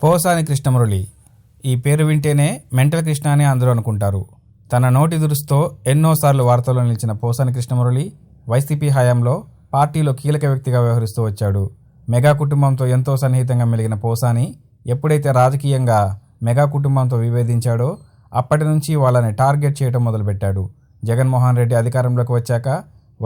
పోసాని కృష్ణమురళి. ఈ పేరు వింటేనే మెంటల్ కృష్ణ అని అందరూ అనుకుంటారు. తన నోటి దురుస్తో ఎన్నోసార్లు వార్తల్లో నిలిచిన పోసాని కృష్ణమురళి వైసీపీ హయాంలో పార్టీలో కీలక వ్యక్తిగా వ్యవహరిస్తూ వచ్చాడు. మెగా కుటుంబంతో ఎంతో సన్నిహితంగా మెలిగిన పోసాని ఎప్పుడైతే రాజకీయంగా మెగా కుటుంబంతో విభేదించాడో అప్పటి నుంచి వాళ్ళని టార్గెట్ చేయడం మొదలుపెట్టాడు. జగన్మోహన్ రెడ్డి అధికారంలోకి వచ్చాక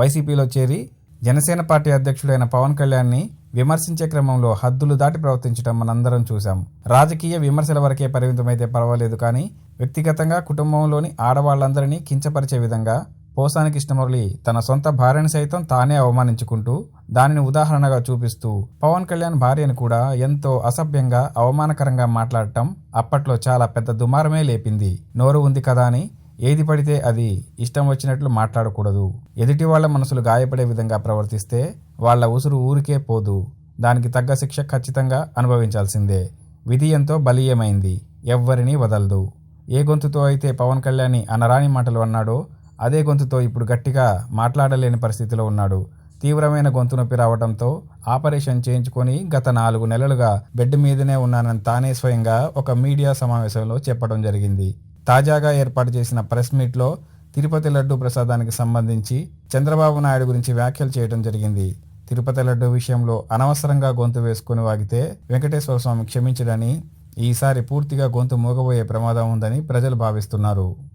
వైసీపీలో చేరి జనసేన పార్టీ అధ్యక్షుడైన పవన్ కళ్యాణ్ని విమర్శించే క్రమంలో హద్దులు దాటి ప్రవర్తించడం మనందరం చూశాం. రాజకీయ విమర్శల వరకే పరిమితమైతే పర్వాలేదు, కానీ వ్యక్తిగతంగా కుటుంబంలోని ఆడవాళ్లందరినీ కించపరిచే విధంగా పోసాని కృష్ణమురళి తన సొంత భార్యను సైతం తానే అవమానించుకుంటూ దానిని ఉదాహరణగా చూపిస్తూ పవన్ కళ్యాణ్ భార్యను కూడా ఎంతో అసభ్యంగా అవమానకరంగా మాట్లాడటం అప్పట్లో చాలా పెద్ద దుమారమే లేపింది. నోరు ఉంది కదా అని ఏది పడితే అది ఇష్టం వచ్చినట్లు మాట్లాడకూడదు. ఎదుటి వాళ్ల మనసులు గాయపడే విధంగా ప్రవర్తిస్తే వాళ్ల ఉసురు ఊరికే పోదు. దానికి తగ్గ శిక్ష ఖచ్చితంగా అనుభవించాల్సిందే. విధి ఎంతో బలీయమైంది, ఎవ్వరినీ వదలదు. ఏ గొంతుతో అయితే పవన్ కళ్యాణ్ అనరాని మాటలు అన్నాడో అదే గొంతుతో ఇప్పుడు గట్టిగా మాట్లాడలేని పరిస్థితిలో ఉన్నాడు. తీవ్రమైన గొంతు నొప్పి రావడంతో ఆపరేషన్ చేయించుకొని గత 4 నెలలుగా బెడ్ మీదనే ఉన్నానని తానే స్వయంగా ఒక మీడియా సమావేశంలో చెప్పడం జరిగింది. తాజాగా ఏర్పాటు చేసిన ప్రెస్ మీట్లో తిరుపతి లడ్డూ ప్రసాదానికి సంబంధించి చంద్రబాబు నాయుడు గురించి వ్యాఖ్యలు చేయడం జరిగింది. తిరుపతి లడ్డూ విషయంలో అనవసరంగా గొంతు వేసుకుని వాగితే వెంకటేశ్వర స్వామి క్షమించడని, ఈసారి పూర్తిగా గొంతు మూగబోయే ప్రమాదం ఉందని ప్రజలు భావిస్తున్నారు.